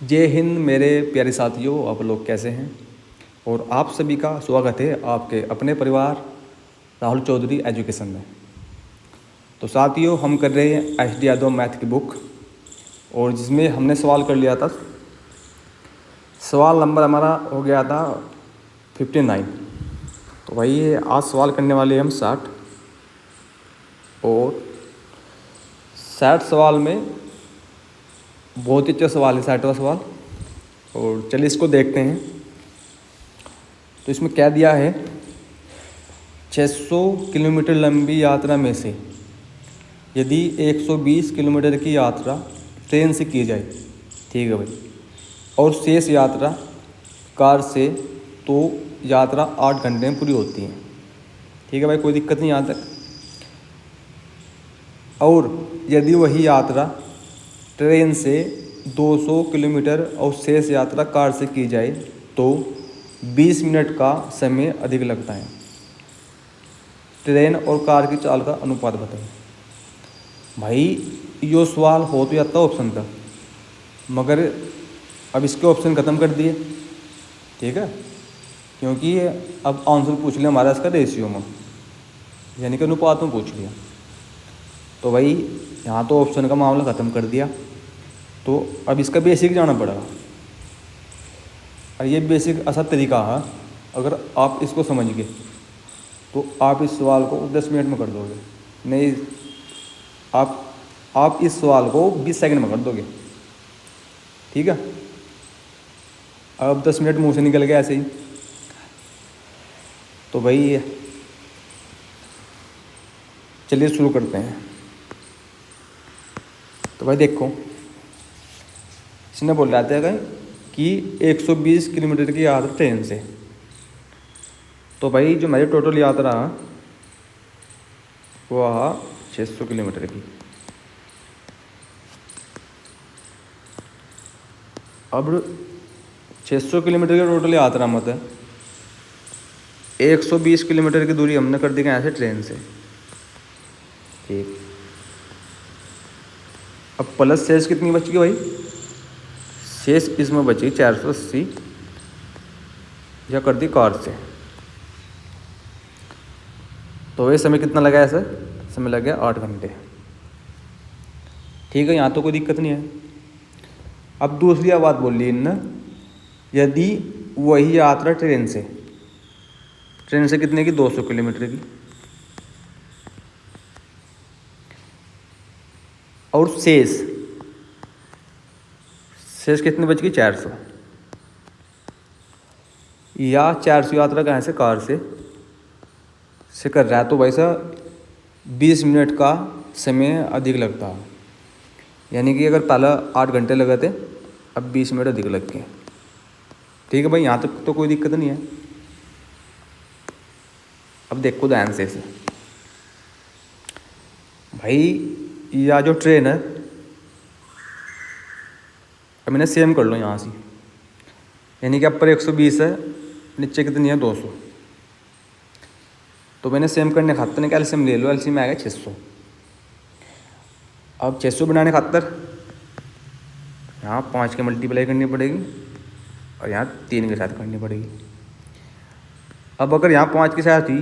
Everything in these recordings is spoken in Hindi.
जय हिंद मेरे प्यारे साथियों, आप लोग कैसे हैं। और आप सभी का स्वागत है आपके अपने परिवार राहुल चौधरी एजुकेशन में। तो साथियों, हम कर रहे हैं एच डी यादव मैथ की बुक, और जिसमें हमने सवाल कर लिया था। सवाल नंबर हमारा हो गया था 59। तो वही आज सवाल करने वाले हम 60, और 60 सवाल में बहुत ही अच्छा सवाल है 60वां सवाल। और चलिए इसको देखते हैं। तो इसमें क्या दिया है, 600 किलोमीटर लंबी यात्रा में से यदि 120 किलोमीटर की यात्रा ट्रेन से की जाए, ठीक है भाई, और शेष यात्रा कार से, तो यात्रा 8 घंटे में पूरी होती है। ठीक है भाई, कोई दिक्कत नहीं यहाँ तक। और यदि वही यात्रा ट्रेन से 200 किलोमीटर और शेष यात्रा कार से की जाए तो 20 मिनट का समय अधिक लगता है। ट्रेन और कार की चाल का अनुपात बताएं। भाई यो सवाल हो तो जाता ऑप्शन का, मगर अब इसके ऑप्शन ख़त्म कर दिए, ठीक है, क्योंकि अब आंसर पूछ लिया हमारा इसका रेशियो में, यानी कि अनुपात में पूछ लिया। तो भाई यहाँ तो ऑप्शन का मामला ख़त्म कर दिया। तो अब इसका बेसिक जाना पड़ेगा, और ये बेसिक ऐसा तरीका है, अगर आप इसको समझ गए तो आप इस सवाल को 10 मिनट में कर दोगे। नहीं, आप इस सवाल को 20 सेकंड में कर दोगे, ठीक है। अब 10 मिनट मुंह से निकल गया ऐसे ही। तो भाई चलिए शुरू करते हैं। तो भाई देखो, इसने बोल रहा था कि 120 किलोमीटर की यात्रा ट्रेन से। तो भाई जो मेरी टोटल यात्रा वो 600 किलोमीटर की। अब 600 किलोमीटर की टोटल यात्रा मत है, 120 किलोमीटर की दूरी हमने कर दी यहाँ से ट्रेन से, ठीक। अब प्लस शेष कितनी बच गई भाई, शेष इसमें बची 480, या कर दी कार से। तो ये समय कितना लगा है सर, समय लग गया 8 घंटे, ठीक है। यहाँ तो कोई दिक्कत नहीं है। अब दूसरी बात बोल ली इनने, यदि वही यात्रा ट्रेन से कितने की, 200 किलोमीटर की, और शेष कितनी बच गई, 400, या 400 यात्रा कहाँ से, कार से कर रहा है, तो भाई साहब 20 मिनट का समय अधिक लगता है। यानी कि अगर पहला 8 घंटे लगे थे, अब 20 मिनट अधिक लग गए, ठीक है भाई। यहाँ तक तो कोई दिक्कत नहीं है। अब देखो ध्यान से भाई, या जो ट्रेन है, अब मैंने सेम कर लो यहाँ से, यानी कि ऊपर 120 है, नीचे कितनी है, 200। तो मैंने सेम करने खातर कि एलसीएम ले लो, एलसीएम में आएगा 600। अब 600 बनाने खातर यहाँ 5 के मल्टीप्लाई करनी पड़ेगी, और यहाँ 3 के साथ करनी पड़ेगी। अब अगर यहाँ 5 के साथ हुई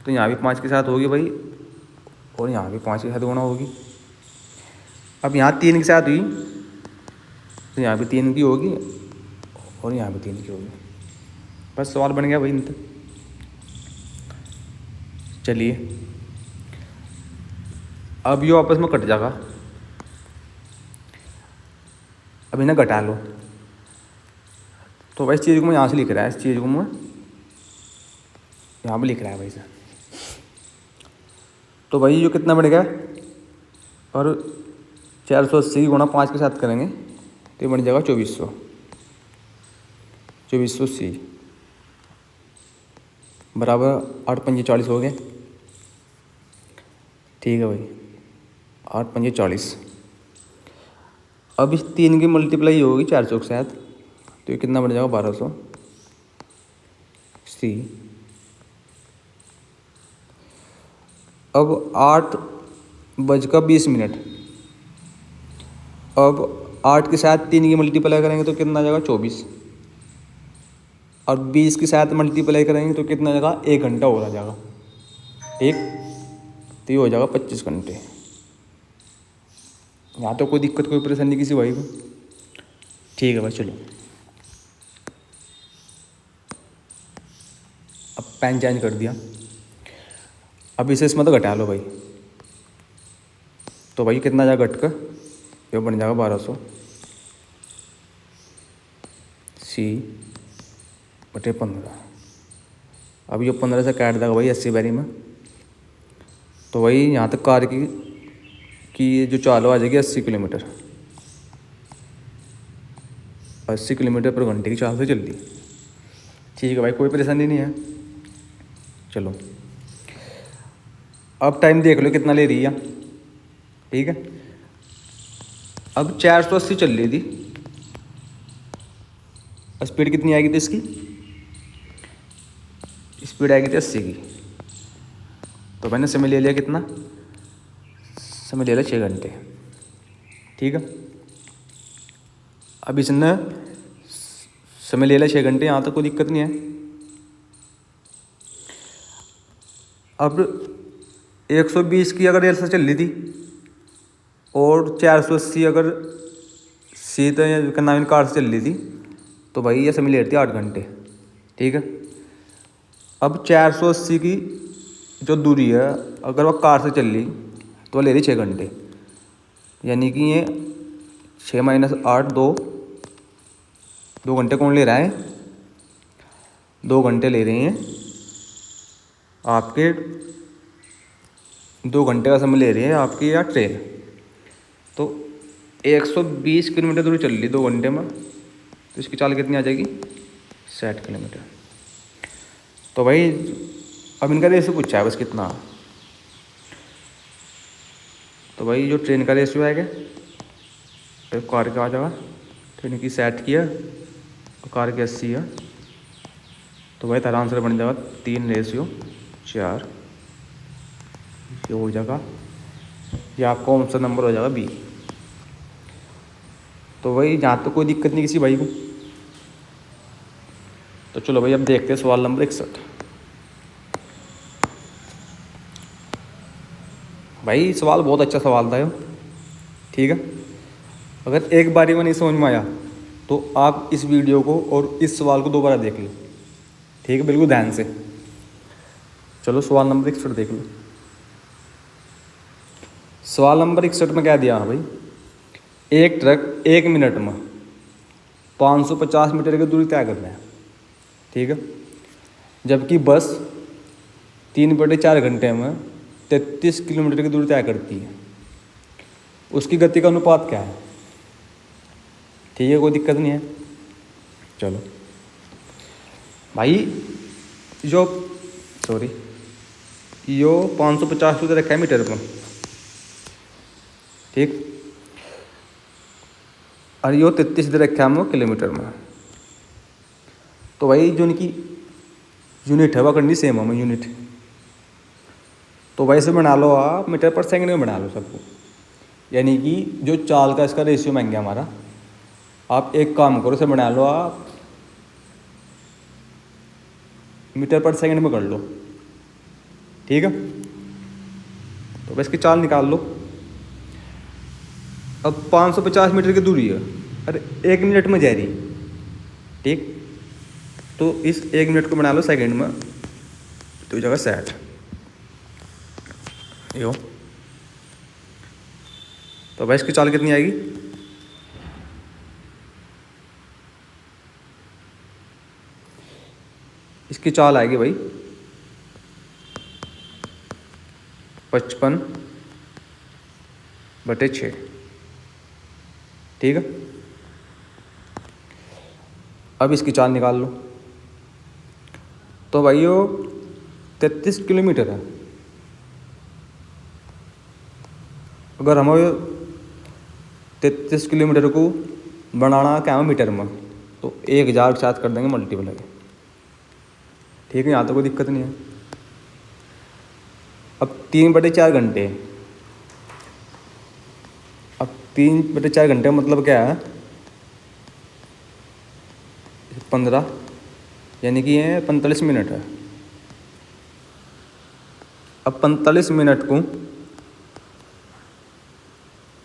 तो यहाँ भी 5 के साथ होगी भाई, और यहाँ भी 5 के साथ गुणा होगी। अब यहाँ 3 के साथ हुई तो यहाँ भी 3 की होगी, और यहाँ भी 3 की होगी। बस सवाल बन गया भाई इनसे। चलिए, अब ये आपस में कट जाएगा। अब इन्हें घटा लो। तो भाई इस चीज़ को मैं यहाँ से लिख रहा है, इस चीज़ को मैं यहाँ पर लिख रहा है भाई सर। तो भाई ये कितना बढ़ गया, और 480 गुणा 5 के साथ करेंगे तो ये बन जाएगा 2480 बराबर 8 पंजे 40 हो गए, ठीक है भाई। 8 पंजे 40। अब इस 3 की मल्टीप्लाई होगी 400 के साथ, तो ये कितना बन जाएगा, 1280। अब 8 बजकर 20 मिनट। अब 8 के साथ 3 की मल्टीप्लाई करेंगे तो कितना आ जाएगा 24, और 20 के साथ मल्टीप्लाई करेंगे तो कितना आ जाएगा 1 घंटा और आ जाएगा। ठीक, तो ये हो जाएगा 25 घंटे। यहाँ तो कोई दिक्कत कोई परेशानी किसी भाई को? ठीक है भाई, चलो अब पेन चेंज कर दिया। अब इसे इसमें तो घटा लो भाई, तो भाई कितना जाएगा घट कर, ये बन जाएगा 1200 सी बटे 15। अब ये 15 से काट देगा भाई 80 बैरी में, तो वही यहाँ तक कार की जो चाल आ जाएगी 80 किलोमीटर, 80 किलोमीटर पर घंटे की चाल से चल रही। ठीक है भाई, कोई परेशानी नहीं है। चलो अब टाइम देख लो कितना ले रही है। ठीक है, अब 480 चल रही थी, स्पीड कितनी आएगी थी इसकी? स्पीड आएगी थी 80 की। तो मैंने समय ले लिया कितना? समय ले लिया 6 घंटे। ठीक है, अब इसने समय ले लिया 6 घंटे, यहाँ तक कोई दिक्कत नहीं है। अब 120 की अगर रेल से चल रही थी और 480 अगर सीधा नाम कार से चल रही थी, तो भाई ये समय ले रही थी 8 घंटे। ठीक है, अब 480 की जो दूरी है अगर वह कार से चल रही तो वह ले रही 6 घंटे, यानी कि ये 6 माइनस 8 दो घंटे कौन ले रहा है? 2 घंटे ले रहे हैं आपके, 2 घंटे का समय ले रही है आपकी या ट्रेन। तो 120 किलोमीटर दूरी चल रही 2 घंटे में, तो इसकी चाल कितनी आ जाएगी? 60 किलोमीटर। तो भाई अब इनका रेशियो पूछा है बस कितना। तो भाई जो ट्रेन का रेशियो आएगा तो कार का आ जाएगा, ट्रेन की 60 की है और कार की 80 है, तो भाई तेरा आंसर बन जाएगा 3:4। ये हो जाएगा, ये आपका ऑप्शन नंबर हो जाएगा बी। तो भाई यहाँ तो कोई दिक्कत नहीं किसी भाई को। तो चलो भाई अब देखते हैं सवाल नंबर 61। भाई सवाल बहुत अच्छा सवाल था ये। ठीक है, अगर एक बारी में नहीं समझ में आया तो आप इस वीडियो को और इस सवाल को दोबारा देख लो। ठीक है, बिल्कुल ध्यान से। चलो सवाल नंबर 61 देख लो। सवाल नंबर 61 में क्या दिया है भाई? एक ट्रक 1 मिनट में 550 मीटर की दूरी तय करना है। ठीक है, जबकि बस 3/4 घंटे में 33 किलोमीटर की दूरी तय करती है। उसकी गति का अनुपात क्या है? ठीक है, कोई दिक्कत नहीं है। चलो भाई जो 550 तो रखा है मीटर में। ठीक, और यो 33 दे रखा है हम किलोमीटर में। तो भाई जो इनकी यूनिट है वह करनी सेम है यूनिट। तो भाई इसे बना लो आप मीटर पर सेकंड में बना लो सबको, यानी कि जो चाल का इसका रेशियो मांगे हमारा। आप एक काम करो, इसे बना लो आप मीटर पर सेकंड में कर लो। ठीक है, तो बस इसकी चाल निकाल लो। अब 550 मीटर की दूरी है, अरे 1 मिनट में जा रही। ठीक, तो इस 1 मिनट को बना लो सेकंड में, तो जगह 60 यो। तो भाई इसकी चाल कितनी आएगी? इसकी चाल आएगी भाई 55/6। ठीक है, अब इसकी चाल निकाल लो। तो भाई वो 33 किलोमीटर है। अगर हमें 33 किलोमीटर को बनाना क्या है मीटर में, तो 1000 के साथ कर देंगे मल्टीप्लाई। ठीक है, यहाँ तो कोई दिक्कत नहीं है। अब 3/4 घंटे, अब 3/4 घंटे मतलब क्या है, 15, यानी कि ये 45 मिनट है। अब 45 मिनट को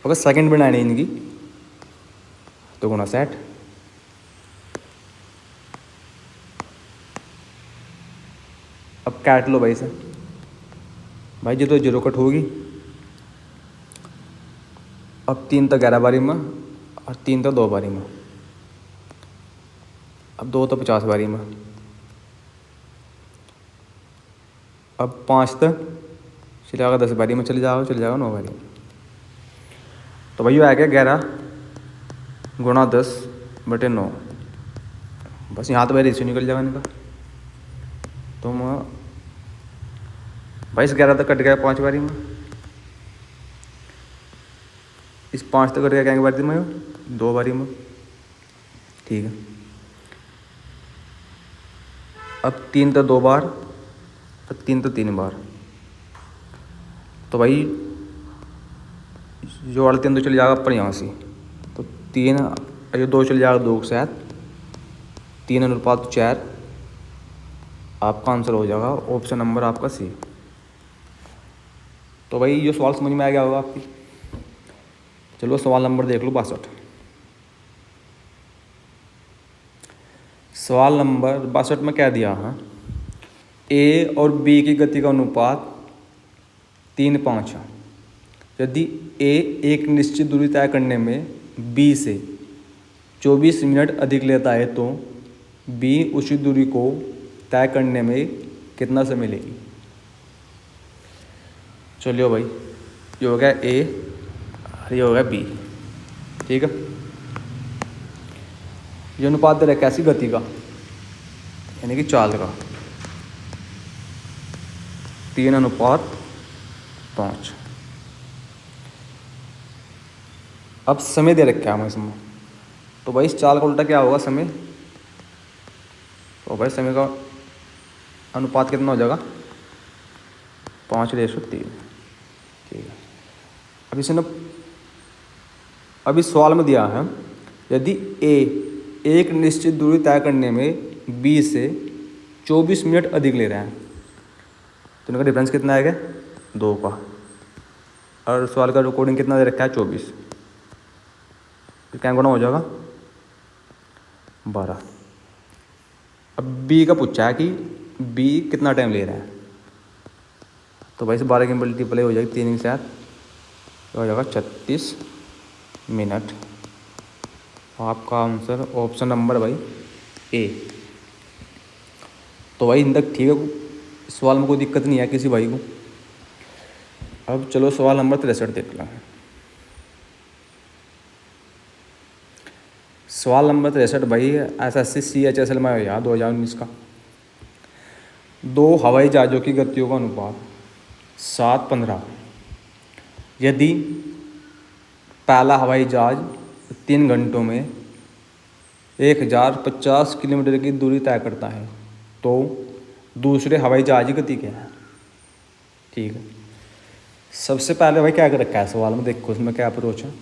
अगर सेकंड बनानी इनकी तो गुना 60। अब काट लो भाई से, भाई जी तो 0 कट होगी। अब 3 तो 11 बारी में और 3 तो 2 बारी में। अब 2 तो 50 बारी में। अब 5 तो चले जाएगा 10 बारी में, चले जाएगा 9 बारी में। तो भाई आ गया 11 गुणा 10/9। बस यहाँ तो भाई रेशियो निकल जाएगा इनका। तो भाई इस 11 तक कट गया 5 बारी में, इस 5 तक कट गया क्या बारी में, 2 बारी में। ठीक है। अब 3 तो 2 बार और 3 तो 3 बार। तो भाई जो वाला 3 तो चले जाएगा पर यहाँ से, तो 3 ये 2 चले जाएगा 2 के साथ, 3:4। आपका आंसर हो जाएगा ऑप्शन नंबर आपका सी। तो भाई ये सवाल समझ में आ गया होगा आपकी। चलो सवाल नंबर देख लो 62। सवाल नंबर 62 में क्या दिया है, ए और बी की गति का अनुपात 3:5 है। यदि ए एक निश्चित दूरी तय करने में बी से 24 मिनट अधिक लेता है तो बी उसी दूरी को तय करने में कितना समय लेगी। चलिए भाई, ये हो गया ए और ये हो गया बी। ठीक है। ये अनुपात दे रहा है कैसी गति का, यानी कि चाल का, 3:5। अब समय दे रखा है हमें इसमें, तो भाई इस चाल का उल्टा क्या होगा, समय। तो भाई समय का अनुपात कितना हो जाएगा, 5:3। ठीक है। अब इसने अभी सवाल में दिया है, यदि ए एक निश्चित दूरी तय करने में बी से 24 मिनट अधिक ले रहे हैं तो इनका डिफरेंस कितना आएगा, 2 का। और सवाल का रिकॉर्डिंग कितना दे रखा है, 24। तो क्या गुना हो जाएगा, 12। अब बी का पूछा है कि बी कितना टाइम ले रहा है, तो भाई से 12 की मल्टीप्लाई हो जाएगी 3 के साथ, तो हो जाएगा 36 मिनट। आपका आंसर ऑप्शन नंबर भाई ए। तो भाई इन तक ठीक है, सवाल में कोई दिक्कत नहीं है किसी भाई को। अब चलो सवाल नंबर 63 देख लें। सवाल नंबर 63 भाई SSC CHSL में यार 2019 का। 2 हवाई जहाज़ों की गतियों का अनुपात 7:15। यदि पहला हवाई जहाज 3 घंटों में 1050 किलोमीटर की दूरी तय करता है तो दूसरे हवाई जहाज की गति क्या है। ठीक है। सबसे पहले भाई क्या कर रखा है सवाल में, देखो उसमें क्या अप्रोच है।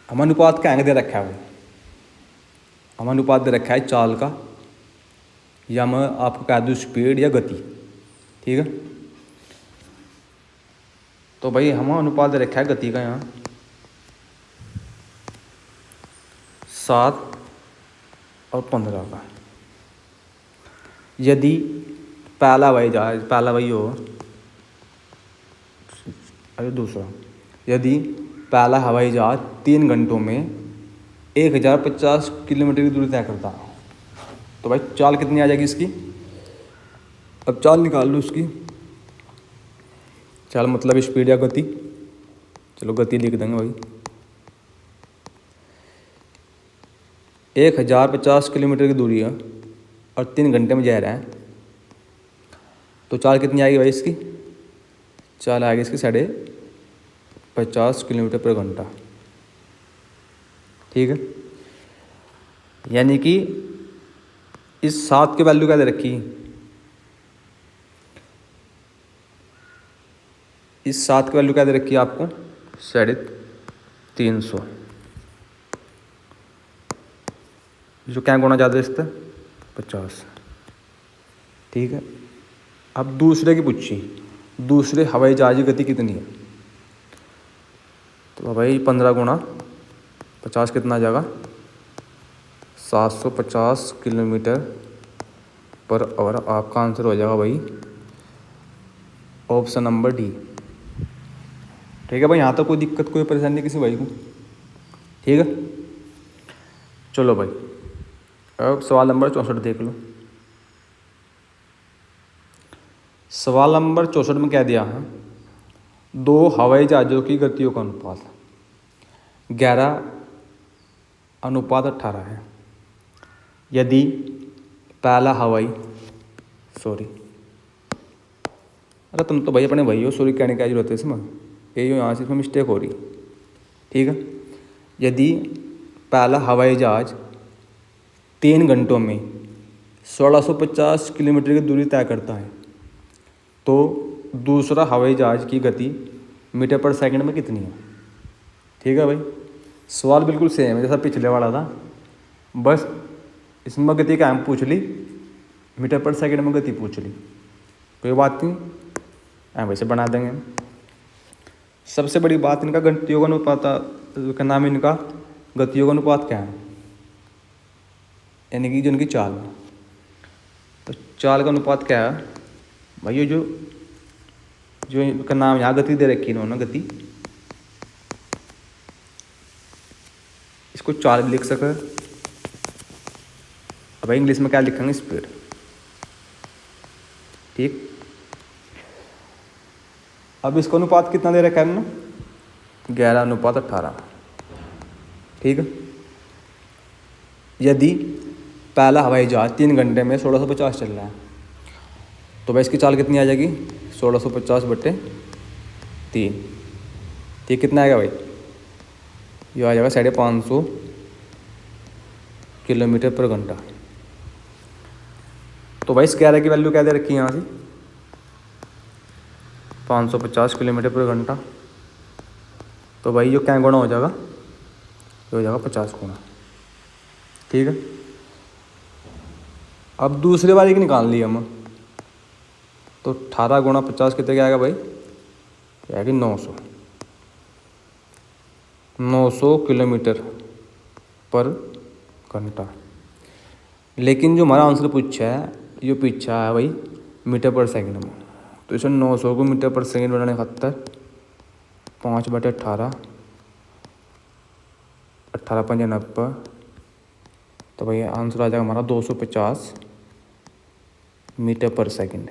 हम अनुपात क्या दे रखा है भाई, हम अनुपात दे रखा है चाल का, या मैं आपको कह दूँ स्पीड या गति। ठीक है। तो भाई हम अनुपात दे रखा है गति का, यहाँ 7 और 15 का। यदि पहला हवाई जहाज, पहला वही हो, अरे दूसरा, यदि पहला हवाई जहाज 3 घंटों में 1050 किलोमीटर की दूरी तय करता है तो भाई चाल कितनी आ जाएगी इसकी। अब चाल निकाल लो उसकी। चाल मतलब स्पीड या गति, चलो गति लिख देंगे भाई। 1050 किलोमीटर की दूरी है और 3 घंटे में जा रहा है, तो चाल कितनी आएगी भाई इसकी, चाल आएगी इसकी 50 किलोमीटर पर घंटा। ठीक है। यानी कि इस 7 की वैल्यू क्या दे रखी, इस 7 की वैल्यू क्या दे रखी है आपको, 350। जो क्या गुना ज़्यादा इस पर 50। ठीक है। अब दूसरे की पूछी, दूसरे हवाई जहाज की गति कितनी है। तो भाई 15 गुना 50 कितना आ जाएगा, 750 किलोमीटर पर आवर। आपका आंसर हो जाएगा भाई ऑप्शन नंबर डी। ठीक है भाई, यहाँ तक कोई दिक्कत कोई परेशानी नहीं किसी भाई को। ठीक है, चलो भाई अब सवाल नंबर 64 देख लो। सवाल नंबर 64 में क्या दिया है, दो हवाई जहाज़ों की गतियों का अनुपात 11:18 है। यदि पहला हवाई अरे तुम तो भाई अपने भाई हो, सॉरी कहने की क्या जरूरत है इसमें, यही हो यहाँ से इसमें मिस्टेक हो रही। ठीक है, यदि पहला हवाई जहाज 3 घंटों में 1650 किलोमीटर की दूरी तय करता है तो दूसरा हवाई जहाज की गति मीटर पर सेकंड में कितनी है। ठीक है भाई, सवाल बिल्कुल सेम है जैसा पिछले वाला था, बस इसमें गति का हम पूछ ली, मीटर पर सेकंड में गति पूछ ली। कोई बात नहीं, हम वैसे बना देंगे। सबसे बड़ी बात इनका गतियों का अनुपात का नाम, इनका गतियों का अनुपात क्या है, यानी कि जो इनकी चाल है। तो चाल का अनुपात क्या है भाई, ये जो इनका नाम यहाँ गति दे रखी इन्होंने, गति, इसको चाल भी लिख सके। अब भाई इंग्लिश में क्या लिखेंगे, स्पीड। ठीक, अब इसका अनुपात कितना दे रखा है हमने, 11:18। ठीक है, यदि पहला हवाई जहाज 3 घंटे में 1650 चल रहा है तो भाई इसकी चाल कितनी आ जाएगी, 1650/3। ठीक, कितना आएगा भाई, ये आ जाएगा 550 किलोमीटर पर घंटा। तो भाई इस 11 की वैल्यू क्या दे रखी है यहाँ से, 550 किलोमीटर पर घंटा। तो भाई जो क्या गुणा हो जाएगा, ये हो जाएगा 50 गुना। ठीक है, अब दूसरे वाले की निकाल ली हम, तो 18 गुणा 50 कितने क्या आएगा भाई, क्या आएगी 900 किलोमीटर पर घंटा। लेकिन जो हमारा आंसर पूछा है, ये पूछा है भाई मीटर पर सेकंड में, तो इसे 900 को मीटर पर सेकंड बनाने खातर 5/18, 18×5 = 90। तो भाई आंसर आ जाएगा हमारा 250 मीटर पर सेकंड।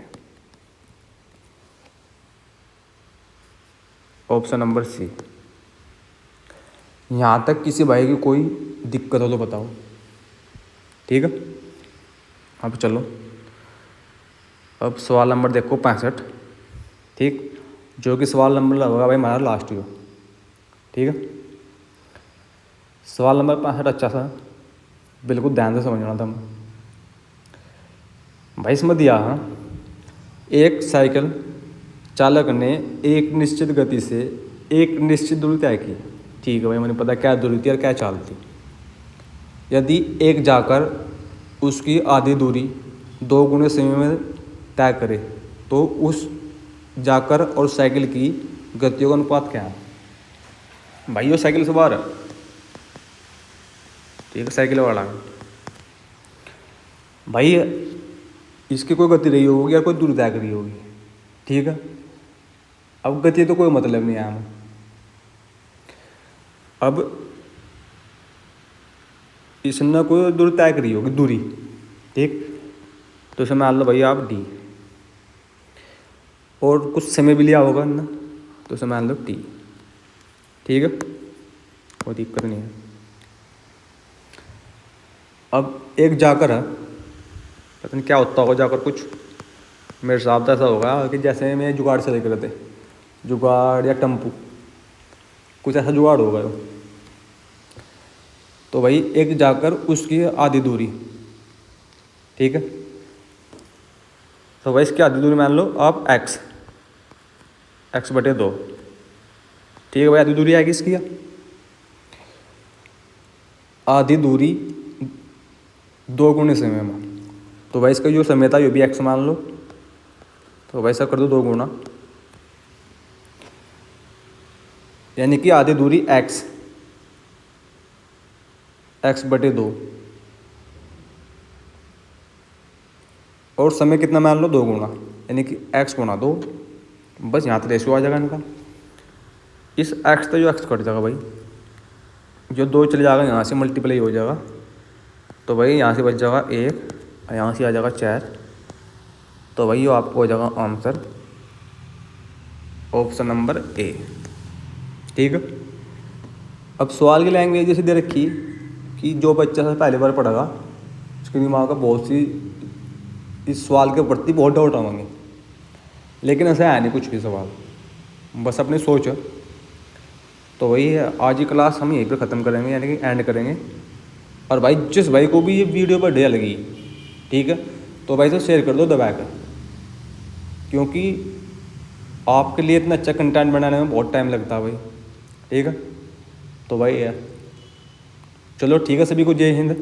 Option number C. यहाँ तक किसी भाई की कोई दिक्कत हो तो बताओ। ठीक है, अब चलो अब सवाल नंबर देखो 65। ठीक, जो कि सवाल नंबर लगेगा भाई हमारा लास्ट ईयर। ठीक है, सवाल नंबर 65 अच्छा सा, बिल्कुल ध्यान से समझना था भाई। इसमें दिया है, एक साइकिल चालक ने एक निश्चित गति से एक निश्चित दूरी तय की। ठीक है भाई, मैंने पता क्या दूरी थी और क्या चाल थी। यदि एक जाकर उसकी आधी दूरी 2 गुने समय में तय करे तो उस जाकर और साइकिल की गतियों का अनुपात क्या है। भाई वो साइकिल सवार है, ठीक है, साइकिल वाला है भाई, इसकी कोई गति रही होगी या कोई दूरी तय करी होगी। ठीक है, अब गति तो कोई मतलब नहीं है हमें। अब इसने कोई दूरी तय करी होगी, दूरी। ठीक, तो इसे मान लो भाई आप डी, और कुछ समय भी लिया होगा ना, तो इसे मान लो टी। ठीक है, कोई दिक्कत नहीं है। अब एक जाकर है, पता नहीं क्या होता होगा जाकर, कुछ मेरे हिसाब से ऐसा होगा कि जैसे मैं जुगाड़ से देख रहे थे, जुगाड़ या टम्पू, कुछ ऐसा जुगाड़ होगा। तो भाई एक जाकर उसकी आधी दूरी, ठीक है, तो भाई इसकी आधी दूरी मान लो आप x/2। ठीक है भाई, आधी दूरी आएगी इसकी। आधी दूरी 2 गुणे समय में, तो भाई इसका जो समय था ये भी x मान लो, तो भाई सब कर दो 2 गुना, यानी कि आधी दूरी x बटे 2, और समय कितना मान लो 2 गुना, यानी कि x गुना 2। बस यहाँ तो रेशियो आ जाएगा इनका। इस x तो जो x कट जाएगा भाई, जो 2 चले जाएगा यहाँ से मल्टीप्लाई हो जाएगा, तो भाई यहाँ से बच जाएगा 1, यहाँ से आ जाएगा 4। तो भाई ये आपको हो जाएगा आंसर ऑप्शन नंबर ए। ठीक है। अब सवाल की लैंग्वेज जैसे दे रखी कि जो बच्चा से पहली बार पढ़ेगा उसके दिमाग का बहुत सी इस सवाल के प्रति बहुत डाउट आएंगे, लेकिन ऐसा है नहीं कुछ भी सवाल, बस अपनी सोच। तो वही है, आज की क्लास हम यहीं पे ख़त्म करेंगे, यानी कि एंड करेंगे। और भाई जिस भाई को भी ये वीडियो बढ़िया लगी, ठीक है, तो भाई तो शेयर कर दो दबा कर, क्योंकि आपके लिए इतना अच्छा कंटेंट बनाने में बहुत टाइम लगता है भाई। ठीक है, तो भाई है, चलो ठीक है, सभी को जय हिंद।